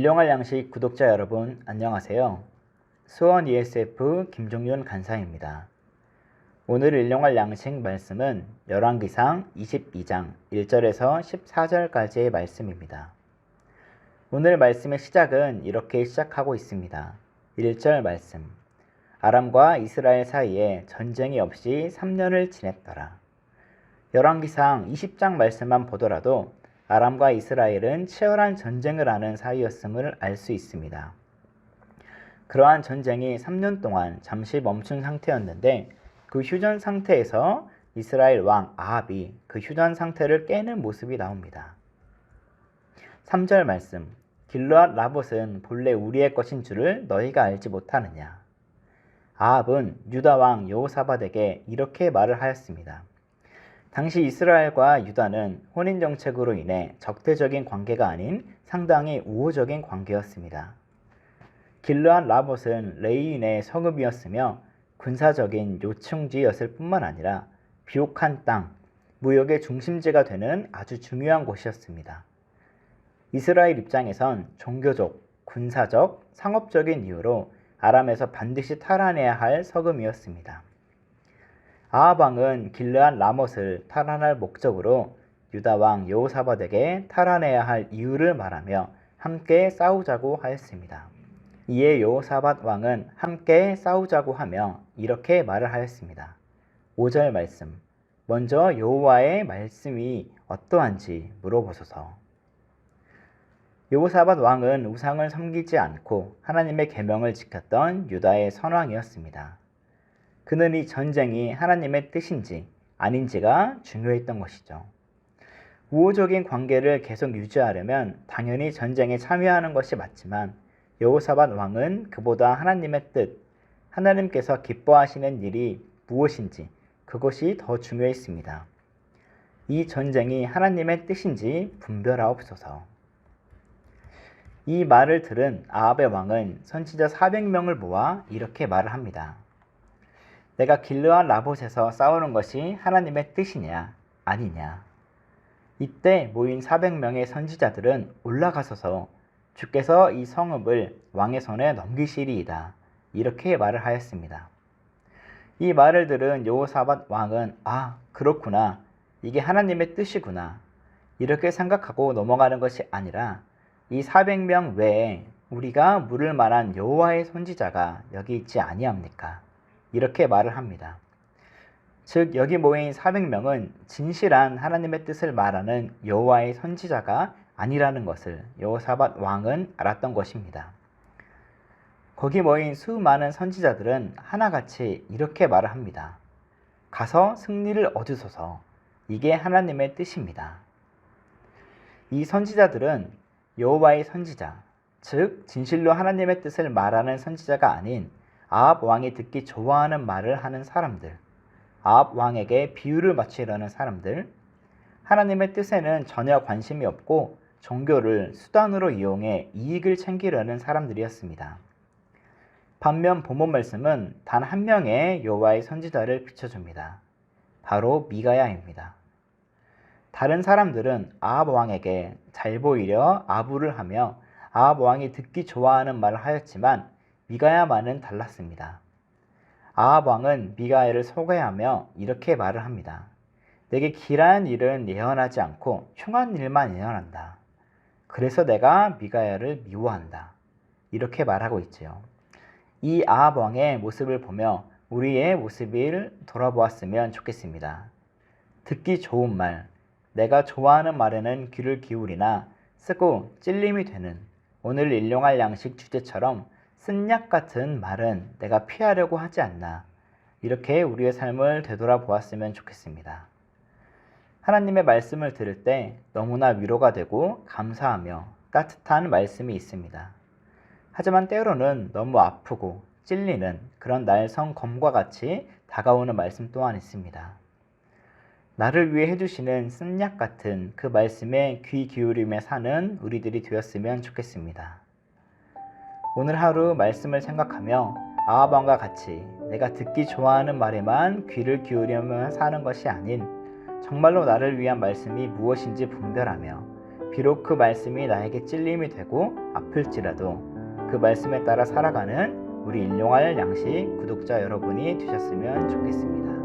일용할 양식 구독자 여러분 안녕하세요. 수원 ESF 김종윤 간사입니다. 오늘 일용할 양식 말씀은 열왕기상 22장 1절에서 14절까지의 말씀입니다. 오늘 말씀의 시작은 이렇게 시작하고 있습니다. 1절 말씀. 아람과 이스라엘 사이에 전쟁이 없이 3년을 지냈더라. 열왕기상 20장 말씀만 보더라도 아람과 이스라엘은 치열한 전쟁을 하는 사이였음을 알 수 있습니다. 그러한 전쟁이 3년 동안 잠시 멈춘 상태였는데 그 휴전 상태에서 이스라엘 왕 아합이 그 휴전 상태를 깨는 모습이 나옵니다. 3절 말씀. 길르앗 라봇은 본래 우리의 것인 줄을 너희가 알지 못하느냐. 아합은 유다 왕 여호사밧에게 이렇게 말을 하였습니다. 당시 이스라엘과 유다는 혼인 정책으로 인해 적대적인 관계가 아닌 상당히 우호적인 관계였습니다. 길르앗 라봇은 레위인의 성읍이었으며 군사적인 요충지였을 뿐만 아니라 비옥한 땅, 무역의 중심지가 되는 아주 중요한 곳이었습니다. 이스라엘 입장에선 종교적, 군사적, 상업적인 이유로 아람에서 반드시 탈환해야 할 서금이었습니다. 아합 왕은 길르앗 라못을 탈환할 목적으로 유다 왕 여호사밧에게 탈환해야 할 이유를 말하며 함께 싸우자고 하였습니다. 이에 여호사밧 왕은 함께 싸우자고 하며 이렇게 말을 하였습니다. 5절 말씀. 먼저 여호와의 말씀이 어떠한지 물어보소서. 여호사밧 왕은 우상을 섬기지 않고 하나님의 계명을 지켰던 유다의 선왕이었습니다. 그는 이 전쟁이 하나님의 뜻인지 아닌지가 중요했던 것이죠. 우호적인 관계를 계속 유지하려면 당연히 전쟁에 참여하는 것이 맞지만 여호사밧 왕은 그보다 하나님의 뜻, 하나님께서 기뻐하시는 일이 무엇인지 그것이 더 중요했습니다. 이 전쟁이 하나님의 뜻인지 분별하옵소서. 이 말을 들은 아합의 왕은 선지자 400명을 모아 이렇게 말을 합니다. 내가 길르앗 라봇에서 싸우는 것이 하나님의 뜻이냐 아니냐. 이때 모인 400명의 선지자들은 올라가서서 주께서 이 성읍을 왕의 손에 넘기시리이다 이렇게 말을 하였습니다. 이 말을 들은 여호사밧 왕은 그렇구나, 이게 하나님의 뜻이구나 이렇게 생각하고 넘어가는 것이 아니라 이 400명 외에 우리가 물을 만한 여호와의 선지자가 여기 있지 아니합니까? 이렇게 말을 합니다. 즉 여기 모인 400명은 진실한 하나님의 뜻을 말하는 여호와의 선지자가 아니라는 것을 여호사밧 왕은 알았던 것입니다. 거기 모인 수많은 선지자들은 하나같이 이렇게 말을 합니다. 가서 승리를 얻으소서. 이게 하나님의 뜻입니다. 이 선지자들은 여호와의 선지자, 즉 진실로 하나님의 뜻을 말하는 선지자가 아닌 아합 왕이 듣기 좋아하는 말을 하는 사람들, 아합 왕에게 비유를 맞추려는 사람들, 하나님의 뜻에는 전혀 관심이 없고 종교를 수단으로 이용해 이익을 챙기려는 사람들이었습니다. 반면 본문 말씀은 단 한 명의 여호와의 선지자를 비춰줍니다. 바로 미가야입니다. 다른 사람들은 아합 왕에게 잘 보이려 아부를 하며 아합 왕이 듣기 좋아하는 말을 하였지만 미가야만은 달랐습니다. 아합 왕은 미가야를 소개하며 이렇게 말을 합니다. 내게 길한 일은 예언하지 않고 흉한 일만 예언한다. 그래서 내가 미가야를 미워한다. 이렇게 말하고 있지요. 이 아합 왕의 모습을 보며 우리의 모습을 돌아보았으면 좋겠습니다. 듣기 좋은 말, 내가 좋아하는 말에는 귀를 기울이나 쓰고 찔림이 되는 오늘 일용할 양식 주제처럼 쓴약 같은 말은 내가 피하려고 하지 않나. 이렇게 우리의 삶을 되돌아보았으면 좋겠습니다. 하나님의 말씀을 들을 때 너무나 위로가 되고 감사하며 따뜻한 말씀이 있습니다. 하지만 때로는 너무 아프고 찔리는 그런 날성 검과 같이 다가오는 말씀 또한 있습니다. 나를 위해 해주시는 쓴약 같은 그 말씀에 귀 기울이며 사는 우리들이 되었으면 좋겠습니다. 오늘 하루 말씀을 생각하며 아합 왕과 같이 내가 듣기 좋아하는 말에만 귀를 기울이며 사는 것이 아닌 정말로 나를 위한 말씀이 무엇인지 분별하며 비록 그 말씀이 나에게 찔림이 되고 아플지라도 그 말씀에 따라 살아가는 우리 일용할 양식 구독자 여러분이 되셨으면 좋겠습니다.